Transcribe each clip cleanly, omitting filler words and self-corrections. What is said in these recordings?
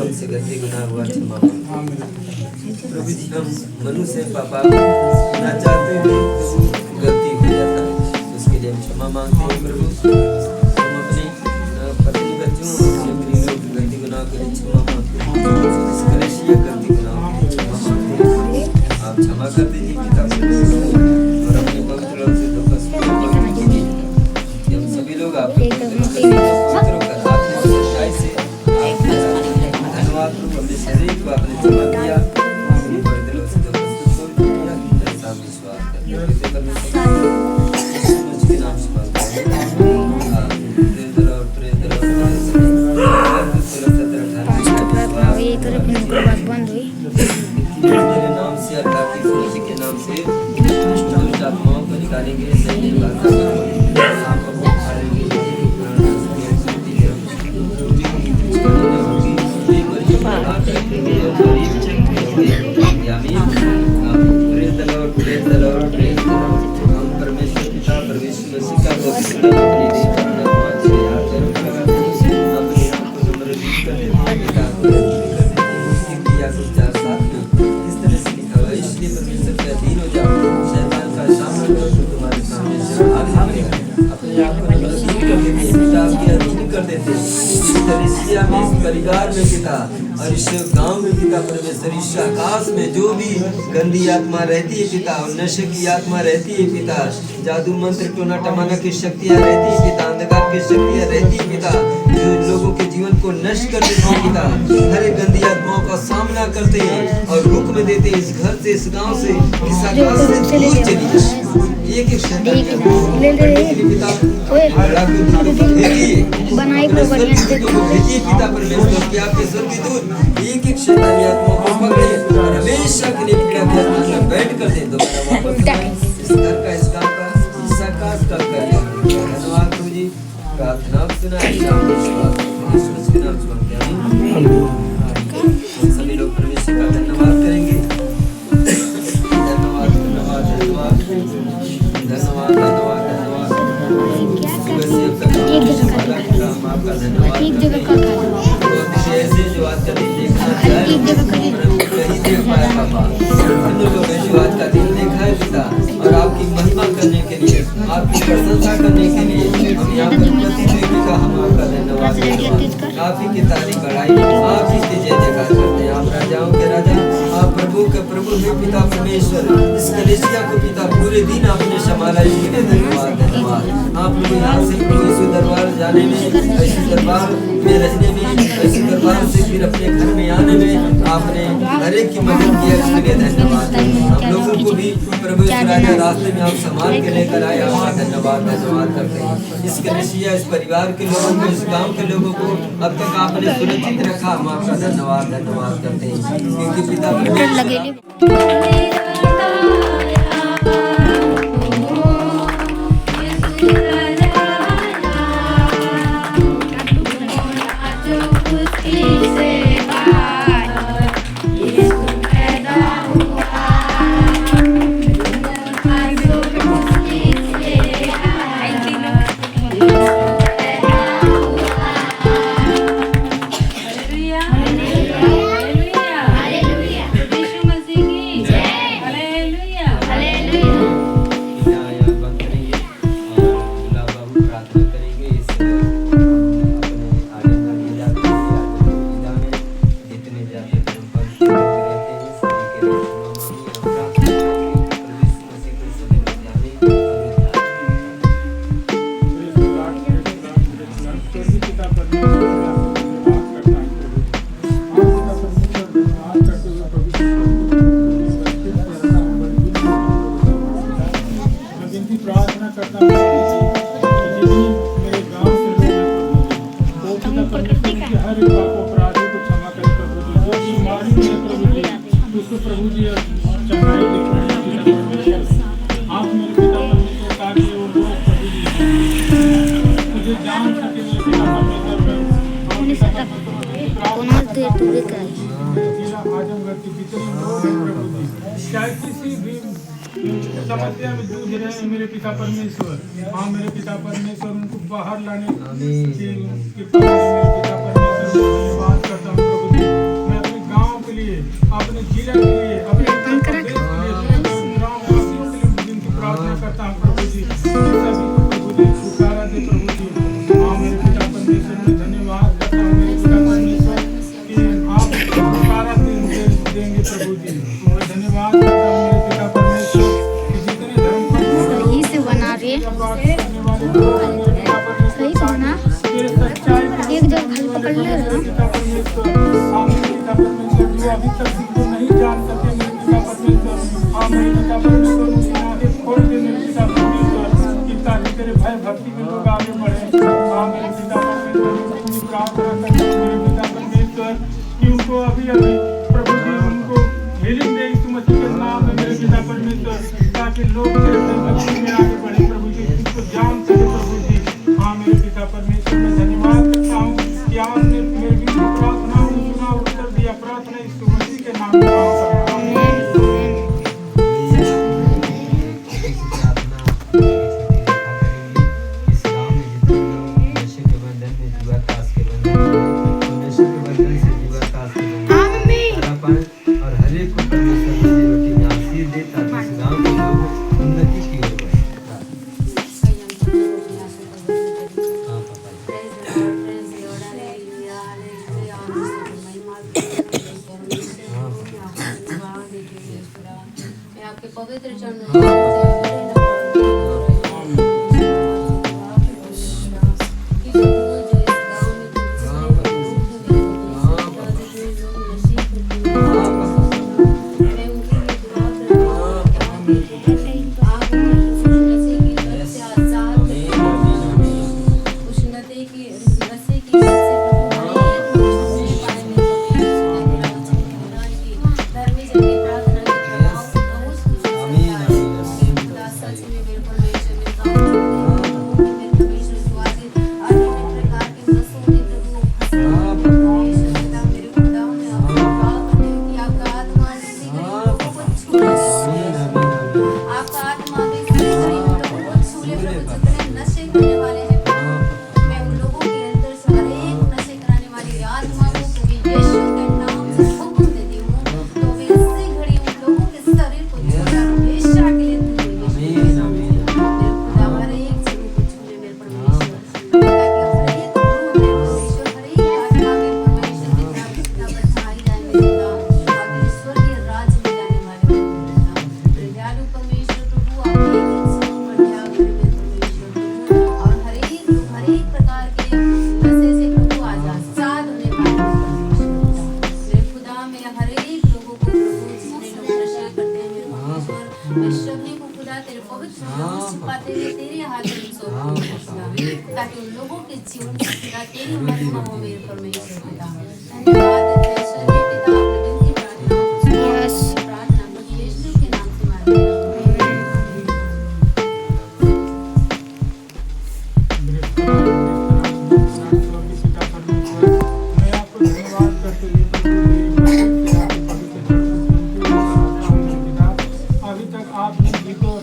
हमसे गलती गुनाह हुआ क्षमा प्रभु जी। हम मनुष्य पापा ना चाहते हैं तो गलती हो जाता है, उसके लिए हम क्षमा मांगते हैं प्रभु। हम अपने पत्नी बच्चों अपने प्रिय लोग गलती गुनाह के लिए क्षमा मांगते हैं, इस कलेशिया गलती गुनाह के लिए क्षमा मांगते हैं। आप क्षमा कर दीजिए पिता और अपने पवित्र लोग से दो पवित्र कीजिए कि हम सभी लोग आपके पवित्र का हाथ में सच्चाई से धन्यवाद प्रभु। अपने शरीर को आपने क्षमा किया, अपने पवित्र लोग से दो पवित्र किया, मेरे साथ विश्वास करते हैं पिता परमेश्वर के नाम से मांगते हैं। Praise the Lord, praise the Lord. ये तो अपनी बात बंद हुई। मेरे नाम से अल्लाह की खुशी के नाम से दुष्ट आत्माओं को निकालेंगे, सही बात आपको खाएंगे। Praise the Lord, praise the Lord, praise the Lord. हम परमेश्वर पिता परमेश्वर मसीह का अपने हाथ से याद करो, अपने आप को समर्पित कर देते हैं पिता को किया कुछ चार साथ में इस तरह से लिखा हुआ, इसलिए परमेश्वर के अधीन हो जाओ, शैतान का सामना करो तो तुम्हारे सामने से हार मिलेगा। अपने आप को समर्पित कर देते हैं पिता के अधीन कर देते हैं। इस कलीसिया में, इस परिवार में पिता और इस गांव में पिता परमेश्वर, इस आकाश में जो भी गंदी आत्मा रहती है पिता और नशे की आत्मा रहती है पिता, जादू मंत्र टोना टमाना की शक्तियाँ रहती है पिता, अंधकार की शक्तियाँ रहती है पिता, जो लोगगों के जीवन को नष्ट कर देते हैं पिता, हर एक गंदी आत्माओं का सामना करते हैं और हुक्म देते हैं इस घर से, इस गांव से, इस आकाश से दूर चलिए। एक एक शैतान पिता परमेश्वर की आपके स्वर्गीय दूत एक एक शैतानी आत्माओं को पकड़े और हमेशा के लिए में बैठ कर दे। दोबारा वापस इस घर का, इस गांव का, इस आकाश का धन्यवाद प्रभु जी। प्रार्थना सुना यीशु के नाम से मांगते हैं, आमीन। सभी लोग परमेश्वर का धन्यवाद करेंगे। धन्यवाद धन्यवाद धन्यवाद धन्यवाद धन्यवाद धन्यवाद। सुबह से अब तक हम आपका धन्यवाद करते हैं। ऐसे जो आज का दिन देखना चाहे कहीं देख पाया पापा, हम लोगों ने जो आज का दिन देखा है पिता और आपकी महिमा करने के लिए, आपकी प्रशंसा करने के लिए हम यहाँ पर उपस्थित हुए पिता, हम आपका धन्यवाद करते हैं। आप ही की तारीफ बढ़ाई, आप ही की जय जयकार करते हैं। आप राजाओं के राजा, आप प्रभु के प्रभु हैं पिता परमेश्वर। इस कलीसिया को पिता पूरे दिन आपने संभाला, इसके लिए धन्यवाद धन्यवाद। आप लोग यहाँ से इस दरबार जाने में, ऐसे दरबार में रहने में, ऐसे दरबार से फिर अपने घर में आने में आपने हर एक की मदद किया, इसके लिए धन्यवाद। हम लोगों को भी प्रभु राजा रास्ते में आप संभाल के लेकर आए, आपका धन्यवाद धन्यवाद करते हैं। इस कलीसिया, इस परिवार के लोगों को, इस गांव के लोगों को अब तक आपने सुरक्षित रखा, हम आपका धन्यवाद धन्यवाद करते हैं, क्योंकि पिता समस्या में जूझ रहे हैं मेरे पिता परमेश्वर। हाँ मेरे पिता परमेश्वर, उनको बाहर लाने की कृपा करें मेरे पिता परमेश्वर। मैं धन्यवाद करता हूँ प्रभु जी। मैं अपने गांव के लिए, अपने जिले के लिए, अपने उत्तर प्रदेश के लिए, गाँव वासियों के लिए जिनकी प्रार्थना करता हूँ प्रभु जी। सभी को प्रभु जी छुटकारा दे प्रभु जी। हाँ मेरे पिता परमेश्वर, मैं धन्यवाद करता हूँ मेरे पिता परमेश्वर कि आप छुटकारा देंगे प्रभु जी। मैं धन्यवाद करता हूँ मेरे पिता परमेश्वर कि जितने धर्म सही से बना रहे सही से बना एक जगह खाली पकड़ ले रहा जो अभी तक तुमको नहीं जान सके मेरे पिता परमेश्वर। हाँ मेरे पिता परमेश्वर, उनकी आंखें खोल दे मेरे पिता परमेश्वर कि ताकि तेरे भय भक्ति के लोग आगे बढ़े। हाँ मेरे पिता परमेश्वर, उनकी प्रार्थना करते हैं मेरे पिता परमेश्वर कि उनको अभी प्रभु जी उनको हीलिंग दे यीशु मसीह के नाम में मेरे पिता परमेश्वर, ताकि लोग तेरे भक्ति में आगे बढ़े प्रभु जी, तुमको जान सके प्रभु जी। हाँ मेरे पिता परमेश्वर, मैं धन्यवाद करता हूँ कि आपने मेरी प्रार्थना सुना, उत्तर दिया। प्रार्थना यीशु मसीह के नाम में और हर एक को परमेश्वर की रोटी में आशीष दे ताकि इस गांव के लोग उन्नति की ओर बढ़े। हाँ पापा मैं आपके पवित्र चरणों ताकि उन लोगों के जीवन में तेरी महिमा हो मेरे परमेश्वर पिता। धन्यवाद देते हैं स्वर्गीय पिता, अपने दिल की प्रार्थना प्रभु यीशु के नाम से मांगते हैं। मैं आपको धन्यवाद करते हुए अभी तक आपने गीतों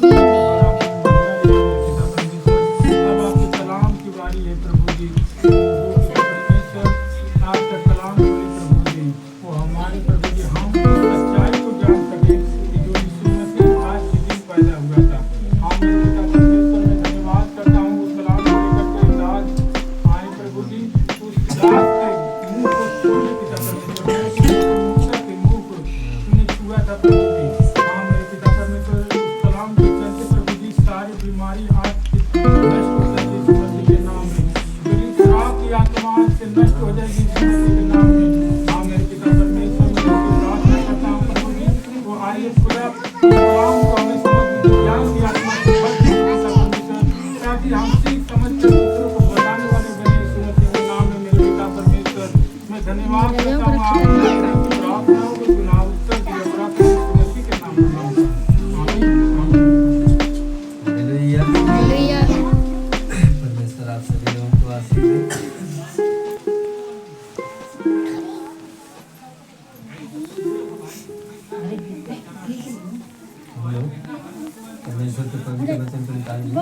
परमेश्वर के पवित्र वचन को निकालिए।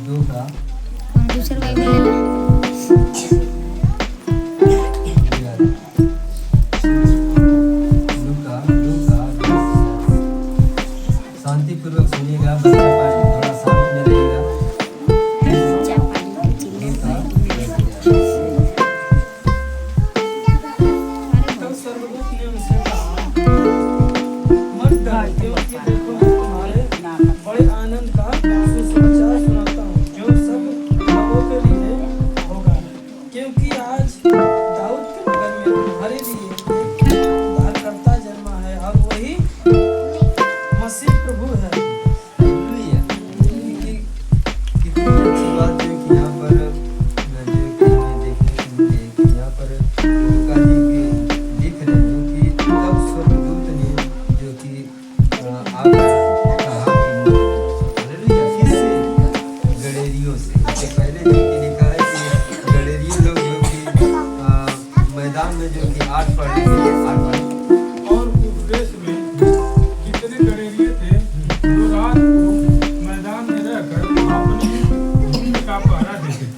दो का दूसरा बाइबल ले ला। शांतिपूर्वक सुनिएगा, बच्चा पाठ थोड़ा शांत में रहिएगा। तब स्वर्गदूत ने उनसे कहा, मत डर, क्योंकि देखो मैं तुम्हारे बड़े आनंद का सुसमाचार सुनाता हूँ, जो सब लोगों के लिए होगा। क्योंकि आज दाऊद के नगर में तुम्हारे लिए एक उद्धारकर्ता जन्मा है, और वही मसीह प्रभु है। हालेलुया। कितनी अच्छी बात है कि यहाँ पर मैं देखने को मिली कि यहाँ पर लूका जी के लिख रहे हैं कि तब स्वर्गदूत ने जो कि आकर कहा कि हालेलुया, किससे? गडेरियों से। इससे पहले जो कि लिखा है कि गडेरियो लोग जो कि मैदान में जो कि आठ पड़े थे। और उस देश में कितने गडेरिये थे जो रात को मैदान में रहकर अपनी ऊँट का पहरा देते थे।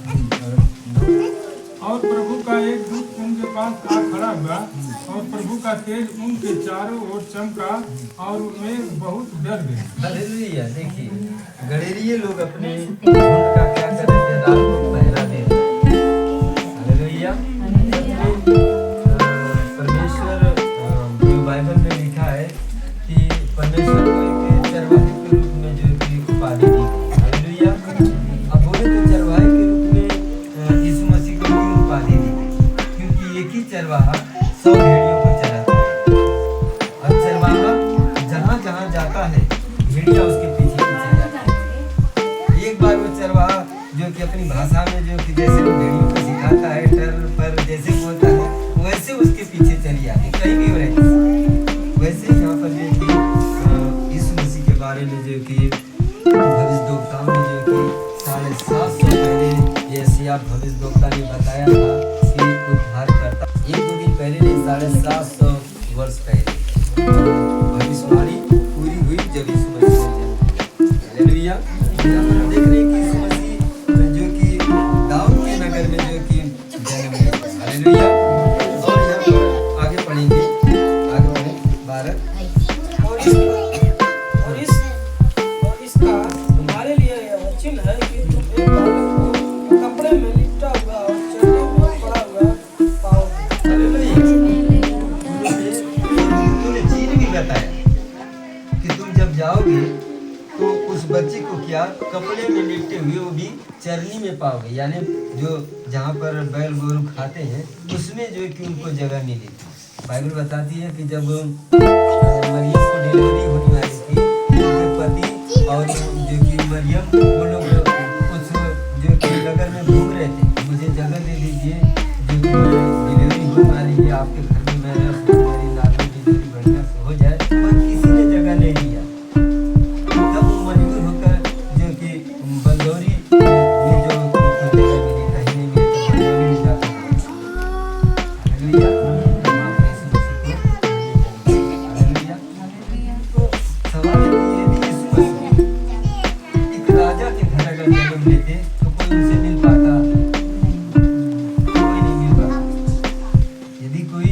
और प्रभु का एक दूत उनके पास आ खड़ा हुआ, और प्रभु का तेज उनके चारों ओर चमका, और वे बहुत डर गए। हालेलुया। देखिए, गडेरिये लोग अपने झुंड का क्या कर रहे थे? रात को पहरा दे रहे थे। हालेलुया। परमेश्वर जो बाइबल में लिखा है कि परमेश्वर को एक चरवाहे के रूप में जो कि उपाधि दी गई। हालेलुया। अब बोले तो चरवाहे के रूप में यीशु मसीह को क्यों उपाधि दी गई? क्योंकि एक ही चरवाहा 100 भेड़ियों को चराता है, और चरवाहा जहाँ जहाँ जाता है भेड़िया उसके पीछे पीछे जाता है। एक बार वो चरवाहा जो कि अपनी भाषा में जो कि जैसे वो भेड़ियों को सिखाता है, टर पर जैसे बोलता है, वैसे उसके पीछे चली आती, कहीं भी हो रहती। वैसे यहाँ पर जो कि यीशु मसीह के बारे में जो कि भविष्यद्वक्ताओं ने जो कि 750 पहले यशायाह भविष्यद्वक्ता ने बताया था कि उद्धार करता 1-2 दिन पहले नहीं, 750 वर्ष पहले भविष्यवाणी पूरी हुई जब यीशु मसीह ने जन्म लिया। हालेलुया। यहाँ पर हम देख रहे हैं कि यीशु मसीह जो कि दाऊद के नगर में जो कि जन्म लिया। हालेलुया। और यहाँ पर आगे पढ़ेंगे, आगे बढ़े 12। और इसका तुम्हारे लिए यह चिन्ह है कि तुम एक बालक को कपड़े में लिपटा हुआ और चलने में पड़ा हुआ पाओगे। हालेलुया। तूने चीन भी बताया कि तुम जब जाओगे तो उस बच्चे को क्या कपड़े में लिपटे हुए वो भी चरनी में पाओगे, यानी जो जहाँ पर बैल गोरू खाते हैं उसमें जो है कि उनको जगह मिली। बाइबल बताती है कि जब मरियम को डिलीवरी होने वाली थी, उनके पति और जो कि मरियम वो लोग कुछ जो कि नगर में घूम रहे थे, मुझे जगह दे दीजिए, जो कि डिलीवरी होने वाली है आपके घर में, मैं मेरी नानी डिलीवरी बढ़िया से हो जाए, पर किसी ने जगह नहीं दिया। तब वो मजबूर होकर जो कि बंदौरी में जो उनको जगह मिली, कहीं नहीं मिली तो बंदौरी में जाकर हालेलुया। हालेलुया। तो सवाल है कि यदि यीशु मसीह एक राजा के घर अगर जन्म लेते तो कोई उनसे मिल पाता? कोई नहीं मिल पाता। यदि कोई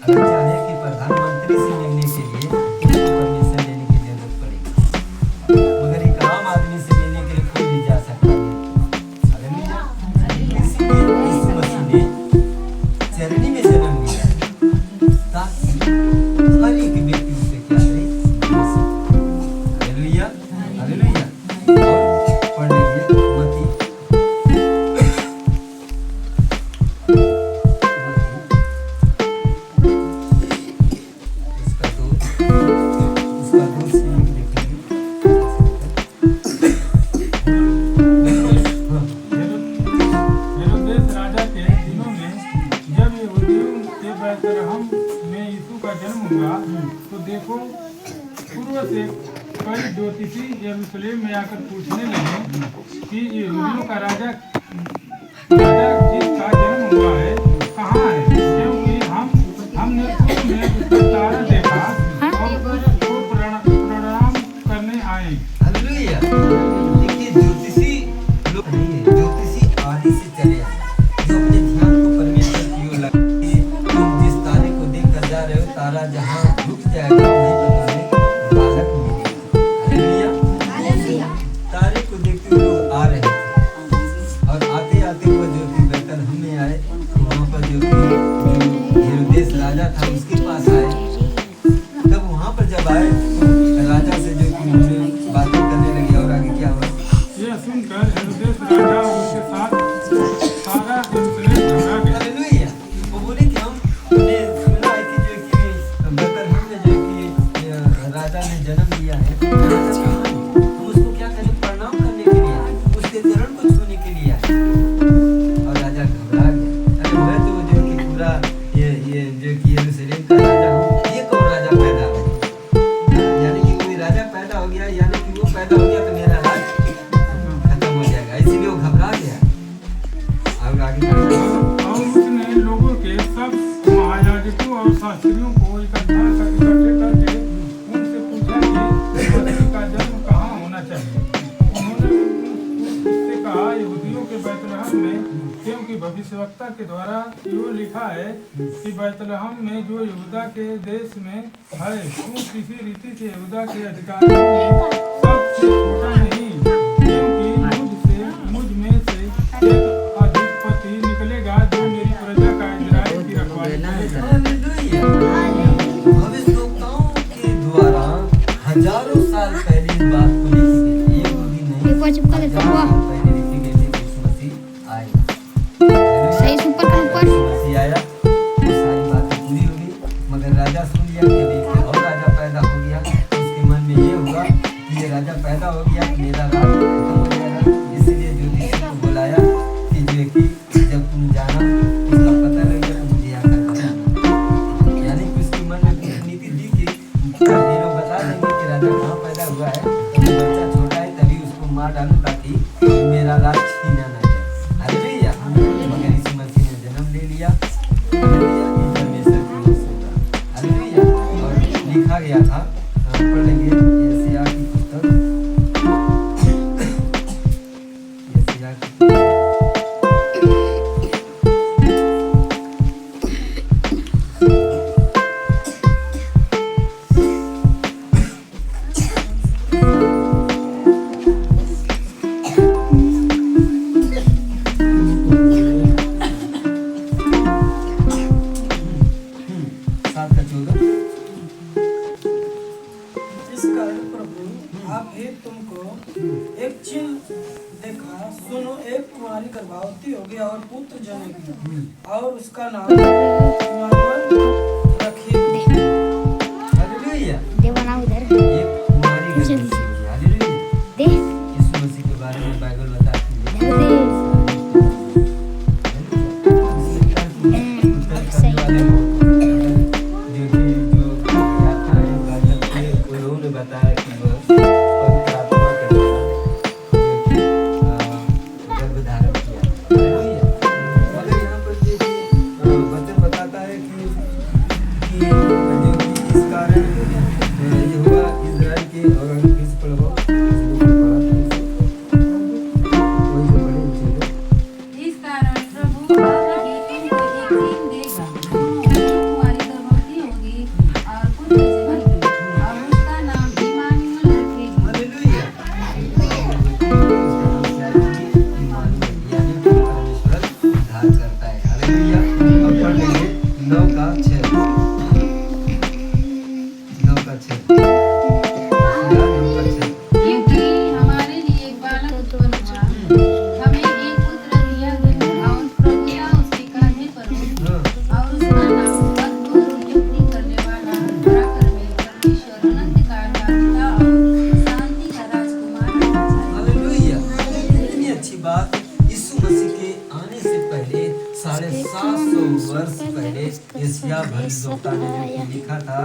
अगर चाहे कि प्रधानमंत्री से मिलने के लिए उसको परमिशन लेने की जरूरत पड़ेगी, मगर एक आम आदमी से मिलने के लिए कोई भी जा सकता है। हालेलुया। इसलिए यीशु मसीह ने चरनी में जन्म लिया ताकि हर एक व्यक्ति उसे क्या करे? हालेलुया। हालेलुया। और पढ़ लीजिए मत्ती उसका 2 सीन देखेंगे। हेरोदेस राजा के दिनों में जब यहूदियों के बैतलहम में यीशु का जन्म हुआ, तो देखो पूर्व से कई ज्योतिषी यरूशलेम में आकर पूछने लगे कि यहूदियों का राजा जिसका जन्म हुआ है कहाँ है, क्योंकि हमने उसमें उसका तारा देखा और उसको प्रणाम करने आए। हालेलुया। देखिए ज्योतिषी लोग नहीं है, ज्योतिषी आदि से चले आए जो अपने ध्यान को परमेश्वर की ओर लगाए। तुम जिस तारे को देखकर जा रहे हो, तारा जहाँ रुक जाएगा वहीं पर तुम्हें बालक मिलेगा। हालेलुया। तारे को देखते हुए लोग आ रहे थे और आते आते वो जो कि बैतलहम में आए, तो वहाँ पर जो कि हेरोदेस राजा था उसके पास आए। तब वहाँ पर जब आए तो राजा से जो कि उन्होंने बातें करने लगे और आगे क्या हुआ? यह सुनकर हेरोदेस राजा और उसके साथ सारा यरूशलेम घबरा गया। हालेलुया। वो बोले कि हमने सुना है कि जो कि बैतलहम में जो कि राजा ने जन्म लिया है, राजा कहाँ है? हम उसको क्या करें? प्रणाम करने के लिए आए, उसके चरण को छूने के लिए आए। और राजा घबरा गया। अरे मैं तो जो कि पूरा ये जो कि यरूशलेम का राजा हूँ, ये कौन राजा पैदा हो गया? यानी कि कोई राजा पैदा हो गया, यानी कि वो पैदा हो गया तो मेरा राज खत्म हो जाएगा, इसीलिए वो घबरा गया। और आगे और उसने लोगों के सब महायाजकों और शास्त्रियों को इकट्ठे करके उनसे पूछा कि मसीह का जन्म कहाँ होना चाहिए। उन्होंने उससे कहा यहूदियों के बैतलहम में, क्योंकि भविष्यवक्ता के द्वारा यो लिखा है कि बैतलहम में जो यहूदा के देश में है, तू किसी रीति से यहूदा के अधिकारियों में सबसे छोटा नहीं, क्योंकि मुझ में से एक अधिपति निकलेगा जो मेरी प्रजा का इजराइल की रखवाली करेगा। हालेलुया। भविष्यवक्ताओं के द्वारा हजारों साल पहले इस बात को लिखी गई। ये वो दिन नहीं, हजारों साल पहले लिखी गई थी कि यीशु मसीह आएगा। सही सुपर का ऊपर यीशु मसीह आया, वो सारी बातें पूरी हो गई, मगर राजा सुन लिया कि देखिए और राजा पैदा हो गया। उसके मन में ये हुआ कि ये राजा पैदा हो गया, मेरा राज खत्म हो जाएगा। इसलिए ज्योतिषी को बुलाया कि जो है कि जब तुम जाना उसका पता लग गया तो मुझे यहाँ कर बताना। यानी कि उसके मन में नीति दी कि ये लोग बता देंगे कि राजा कहाँ पैदा हुआ है, तो बच्चा छोटा है तभी उसको मार डालूं ताकि मेरा राज छीना ना जाए। हालेलुया। मगर यीशु मसीह ने जन्म ले लिया। हालेलुया। ये परमेश्वर की ओर से हुआ। हालेलुया। और लिखा गया था, पढ़ लेंगे यशायाह की पुस्तक, यशायाह की पुस्तक। सात का 14। इस कारण प्रभु आप ही तुमको एक चिन्ह देखा, सुनो, एक कुमारी गर्भवती होगी और पुत्र जनेगी और उसका नाम इम्मानुएल रखेगी। हालेलुया। देवाना उधर ये कुमारी गर्भवती होगी। हालेलुया। दे यीशु मसीह के बारे में बाइबल बताती है। दे बताया कि वह पवित्र आत्मा के द्वारा गर्भ धारण किया। मगर यहाँ पर देखिए वचन बताता है कि जो कि इस कारण यहोवा इस्राएल के और फिर से पढ़ो कोई जो पढ़े उसे इस कारण प्रभु आपकी तुमको एक चिन्ह देगा, कुमारी गर्भवती होगी और पुत्र जनेगी और उसका नाम इम्मानुएल रखेगी। हालेलुया। यानी कि परमेश्वर उद्धार करता है। हालेलुया। अब पढ़ लेंगे 9 का 6। 9 का 6। क्योंकि हमारे लिए एक बालक उत्पन्न हुआ, हमें एक पुत्र दिया गया और प्रभुता उसके कांधे पर होगी और उसका नाम अद्भुत, युक्ति करने वाला, पराक्रमी, परमेश्वर, अनंत काल का पिता और शांति का राजकुमार होना चाहिए। हालेलुया। कितनी अच्छी बात। यीशु मसीह के आने से पहले 750 वर्ष पहले यशायाह भविष्यवक्ता ने जो कि लिखा था,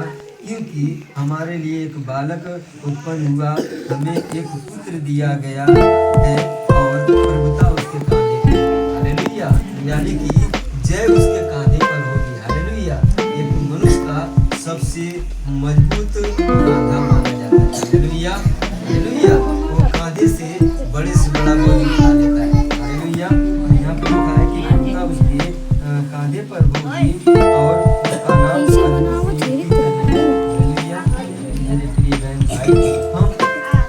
क्योंकि हमारे लिए एक बालक उत्पन्न हुआ, हमें एक पुत्र दिया गया है और प्रभुता उसके कांधे पर। हालेलुया। यानी कि कांधा माना जाता है। Hallelujah hallelujah. वो कांधे से बड़े से बड़ा बोझ उठा लेता है। हालेलुया। यहाँ पे लिखा है कि कांधा उसके कांधे पर होगी और उसका नाम हालेलुया। मेरे प्रिय बहन भाई, हम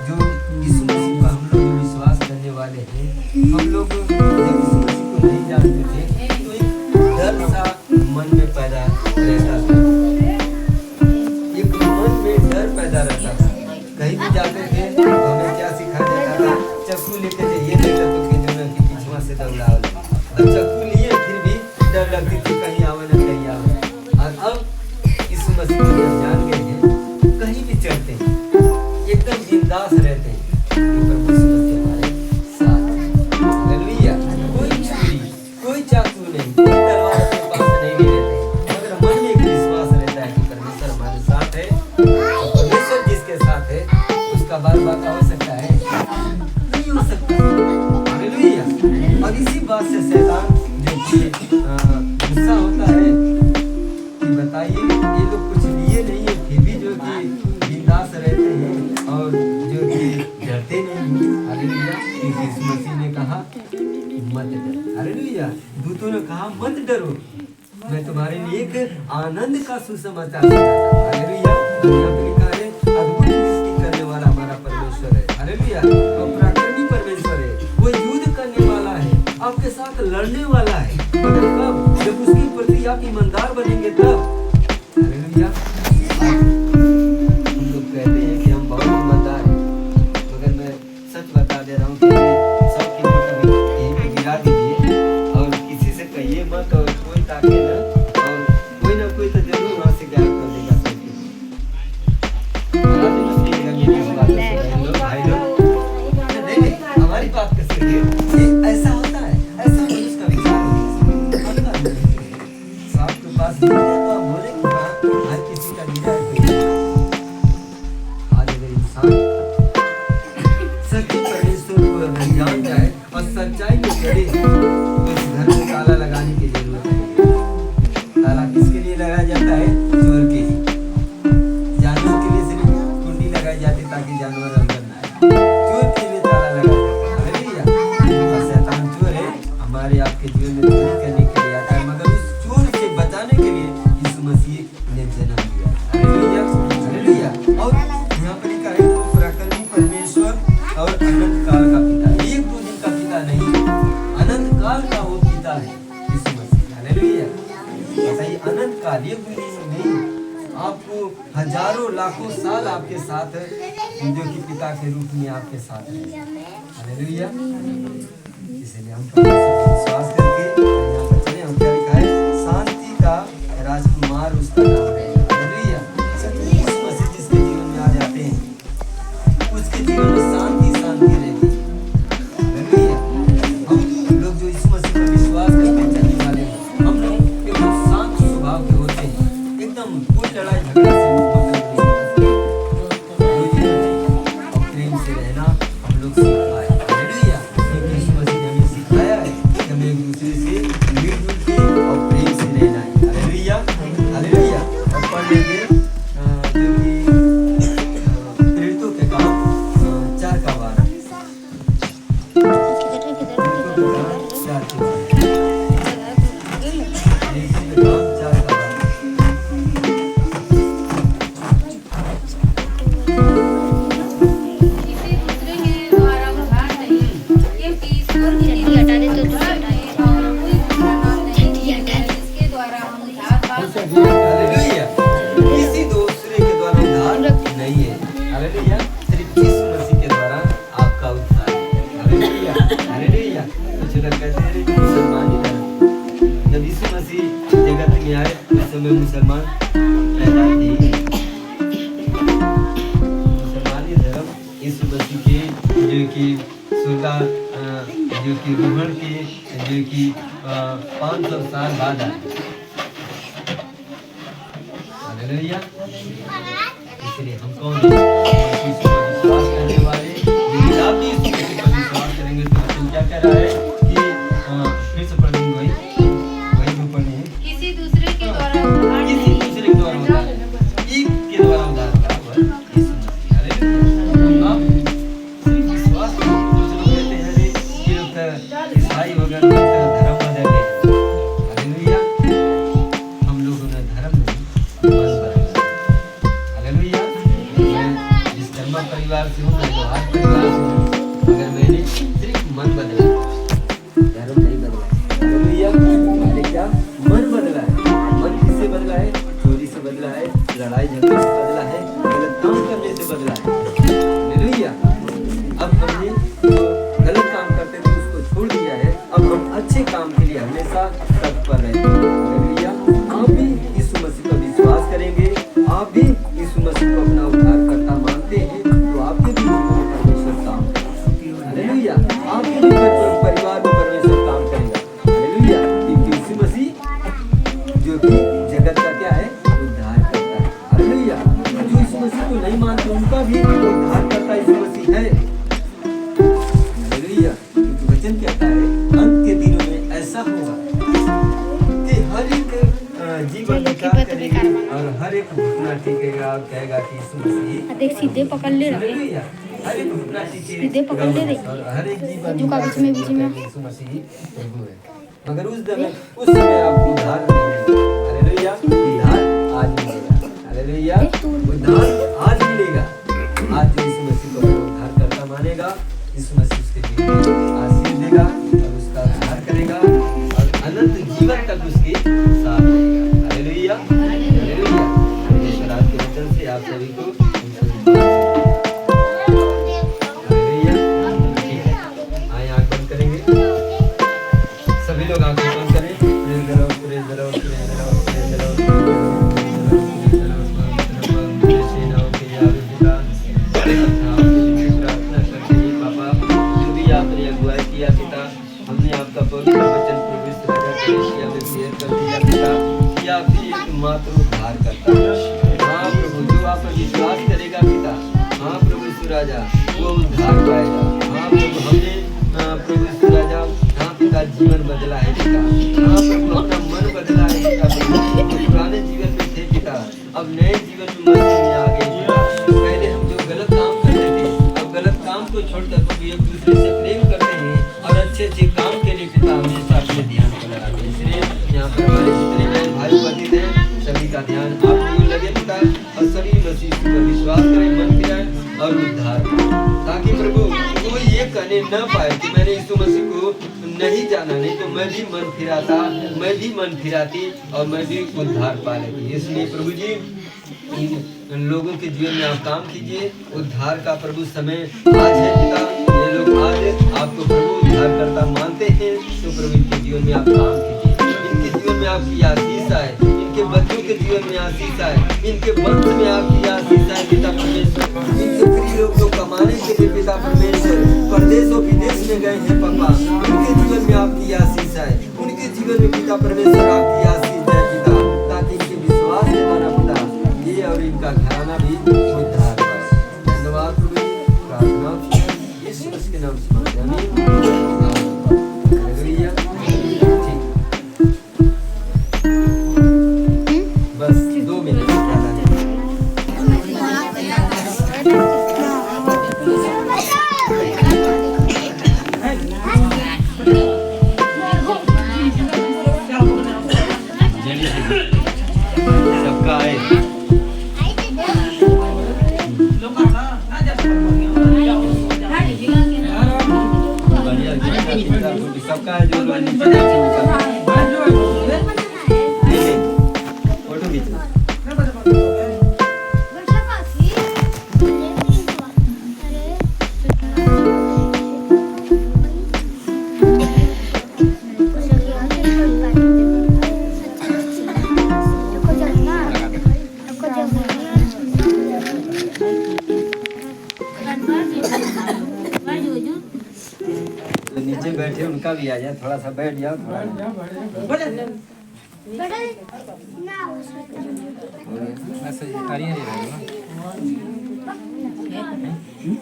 जो यीशु मसीह को हम लोग जो विश्वास करने वाले हैं, हम लोग जब यीशु मसीह को नहीं जानते थे तो एक डर सा मन में पैदा रहता था। एक मन में डर पैदा रहता था। कहीं भी जाते थे तो हमें क्या सिखाया जाता था, चक्कू लेके जाइए नहीं तो जो ना कि पिछुआ से दौड़ाओ। अब चक्कू लिए फिर भी डर लगती थी कहीं आवे ना कहीं आवे। और अब यीशु मसीह को जब जान गए हैं, कहीं भी चलते हैं एकदम बिंदास रहते हैं कि प्रभु यीशु मसीह हमारे साथ हैं। हालेलुया। कोई छुरी, कोई चाकू नहीं, कोई तलवार अपने पास नहीं ले लेते, मगर मन में एक विश्वास रहता है कि परमेश्वर हमारे साथ है। परमेश्वर जिसके साथ है उसका बार बाका हो सकता है? नहीं हो सकता। हालेलुया। और इसी बात से शैतान जो कि गुस्सा होता है कि बताइए ये लोग कुछ लिए नहीं है फिर भी जो कि बिंदास रहते हैं और जो कि डरते नहीं। हालेलुया। क्योंकि यीशु मसीह ने कहा मत डरो। हालेलुया। दूतों ने कहा मत डरो, मैं तुम्हारे लिए एक आनंद का सुसमाचार सुनाता हूं। हालेलुया। यहाँ पे लिखा है अद्भुत सृष्टि करने वाला हमारा परमेश्वर है। हालेलुया। और पराक्रमी परमेश्वर है, वो युद्ध करने वाला है, आपके साथ लड़ने वाला है, मगर कब? जब उसके प्रति आप ईमानदार बनेंगे तब। हालेलुया। हम लोग कहते हैं कि हम बहुत ईमानदार हैं, मगर मैं सच बता दे रहा हूँ कि 100 किलो कभी यहीं पे गिरा दीजिए और किसी से कहिए मत और कोई ताके ना, और कोई ना कोई तो जरूर वहाँ से गायब कर देगा। भाई लोग नहीं, हमारी बात कर सकते ऐसा होता है, ऐसा मनुष्य का विचार होता है। आपके पास तो आप बोले कि हर किसी का गिरा है कोई। आज अगर इंसान सच्चे परमेश्वर को अगर जान जाए और सच्चाई में करे तो इस घर में ताला लगाने की जरूरत है। ताला किसके लिए लगाया जाता है? चोर के लिए। जानवर के लिए सिर्फ कुंडी लगाई जाती ताकि जानवर अंदर ना आए। चोर के लिए ताला लगाया जाता है। हालेलुया। और शैतान चोर है, हमारे आपके जीवन में चोरी करने के लिए आता है, मगर उस चोर से बचाने के लिए यीशु मसीह ने जन्म लिया। Hallelujah hallelujah. और यहाँ पर लिखा है पराक्रमी परमेश्वर और अनंत काल का पिता। एक दो दिन का पिता नहीं, अनंत काल का वो पिता है यीशु मसीह। हालेलुया। बताइए अनंत काल, ये कोई नहीं, आपको हजारों लाखों साल आपके साथ जो कि पिता के रूप में आपके साथ है। हालेलुया। इसलिए हम विश्वास करके यहाँ पर चले। हम क्या लिखा है? शांति का राजकुमार उसका नाम है। हालेलुया। यीशु मसीह जिसके जीवन में आ जाते हैं उसके जीवन में शांति शांति रहती है। हालेलुया। हम लोग जो यीशु मसीह पर विश्वास करके चलने वाले हैं, हम लोग एकदम शांत स्वभाव के होते हैं, एकदम कोई लड़ाई झगड़ा से और प्रेम से रहना हम लोग सीख पाए। हालेलुया। क्योंकि यीशु मसीह ने हमें सिखाया है कि हमें एक दूसरे से मिलजुल के और प्रेम से रहना है। Hallelujah hallelujah. अब पढ़ लेंगे जो कि प्रेरितों के काम 4 का 12। प्रेरितों के काम 4 का 12। प्रेरितों के काम 4 का 12। किसी दूसरे के द्वारा उधार नहीं, क्योंकि ईश्वर की नीति और कोई दूसरा नाम नहीं दिया गया जिसके द्वारा हम उधार पा सकते हैं। हालेलुया। किसी दूसरे के द्वारा उद्धार नहीं है। हालेलुया। सिर्फ यीशु मसीह के द्वारा आपका उद्धार है। Hallelujah hallelujah. कुछ लोग कहते हैं मुसलमान ही धर्म। जब यीशु मसीह जगत में आए उस समय मुसलमान पैदा थे। मुसलमानी धर्म यीशु मसीह के जो कि स्वर्गा जो कि रोहण के जो कि 500 साल बाद आए। हालेलुया। इसलिए हम कौन हैं? यीशु पर विश्वास करने वाले। यदि आप भी यीशु पर विश्वास करेंगे तो वचन क्या कह रहा है कि फिर से पढ़ दूंगा वही जो पढ़े हैं। किसी दूसरे के द्वारा उधार किसी नहीं, दूसरे के द्वारा उद्धार, एक के द्वारा उद्धार होगा। आत्मा परिवार से हूँ, मैं व्यवहार परिवार से हूँ। अगर मैंने सिर्फ मन बदला, धर्म नहीं बदला। हालेलुया। मैंने क्या मन बदला है? मन किससे बदला है? चोरी से बदला है, लड़ाई झगड़े से बदला है, गलत काम करने से बदला है। हालेलुया। अब हमने गलत काम करते थे उसको छोड़ दिया है, अब हम अच्छे काम के लिए हमेशा तत्पर रहते हैं। हालेलुया। आप भी यीशु मसीह पर विश्वास करेंगे, आप भी यीशु मसीह को अपना उद्धारकर्ता मानते हैं, तो आपके भी जीवन में परमेश्वर काम करेगा। हालेलुया। आपके भी परिवार में परमेश्वर काम करेगा। हालेलुया। क्योंकि यीशु मसीह जो कि जगत का क्या है? उद्धार करता है। हालेलुया। जो यीशु मसीह को नहीं मानते उनका भी उद्धार करता यीशु मसीह है। हालेलुया। क्योंकि वचन कहता है अंत के दिनों में ऐसा होगा कि हर एक जीवन विकार करेगा और हर एक घुटना टेकेगा और कहेगा कि यीशु मसीह। देख सीधे पकड़ ले रहे हालेलुया। हर एक घुटना टेकेगा सीधे पकड़ ले रहे और हर एक जीवन जो का बीच में यीशु मसीह प्रभु है। मगर उस समय आपको उद्धार नहीं मिलेगा। हालेलुया। उद्धार आज मिलेगा। हालेलुया। उद्धार आज मिलेगा। आज जो यीशु मसीह को उद्धार करता मानेगा, यीशु मसीह उसके जीवन में आशीष देगा और उसका उद्धार करेगा और अनंत जीवन तक उसके साथ रहेगा। हालेलुया। हालेलुया। परमेश्वर आपके वचन से आप सभी को हालेलुया। ठीक है, आए आँख बंद करेंगे, सभी लोग आँखें बंद करें। Praise the Lord, praise the Lord, praise the Lord, praise the Lord, praise the Lord. प्रार्थना करते हैं पापा, जो भी आपने अगुवाई किया पिता, हमने आपका पवित्र वचन प्रभु इस राजा कलेशिया में शेयर कर दिया पिता, कि आप ही एकमात्र उद्धार करता है। हाँ प्रभु, जो आप पर विश्वास करेगा पिता, हाँ प्रभु यीशु राजा, वो उद्धार पाएगा। हाँ प्रभु, हमने प्रभु यीशु राजा, हाँ पिता, जीवन बदला है पिता। हाँ प्रभु, अपना मन बदला है पिता। प्रभु, पुराने जीवन में थे पिता, अब नए जीवन में मसीह में आ गए पिता। पहले हम जो गलत काम करते थे, अब गलत काम को छोड़कर प्रभु एक दूसरे से प्रेम करते हैं और अच्छे अच्छे काम के लिए पिता हमेशा अपने ध्यान को लगाते हैं। इसलिए यहाँ पर हमारे जितने बहन भाई उपस्थित हैं, सभी का ध्यान आपको लगे पिता, और सभी मसीह पर विश्वास करें, मन फिराएं और उद्धार करें, ताकि प्रभु कोई ये कहने न पाए कि मैंने यीशु मसीह को नहीं जाना, नहीं तो मैं भी मन फिराता, मैं भी मन फिराती और मैं भी उद्धार पा लेती। इसलिए प्रभु जी इन लोगों के जीवन में आप काम कीजिए। उद्धार का प्रभु समय आज है पिता। ये लोग आज आपको प्रभु उद्धार करता मानते हैं, तो प्रभु इनके जीवन में आप काम कीजिए। इनके जीवन में आपकी आशीष आए, इनके बच्चों के जीवन में आशीष आए, इनके वंश में आपकी आशीष आए पिता परमेश्वर। इनके प्रिय लोग जो कमाने के लिए पिता परमेश्वर परदेश और विदेश में गए हैं पापा, उनके जीवन में आपकी आशीष आए, उनके जीवन में पिता परमेश्वर आपकी आशीष है पिता, ताकि इनके विश्वास के द्वारा पिता ये और इनका घराना भी उद्धार पाए। धन्यवाद प्रभु, प्रार्थना यीशु मसीह के नाम से मांगते हैं, आमीन। हालेलुया। ठीक, बस 2 मिनट ज़्यादा नहीं। सबका आए सबका है जो फोटो खींचना। नीचे बैठे उनका भी आ जाए, थोड़ा सा बैठ जाओ, थोड़ा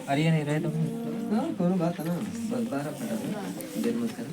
अरे नहीं रहे तो करो बात है ना, बस 12 फटाफट देर मत करो।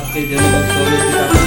आपके जन्म उत्सव में पिता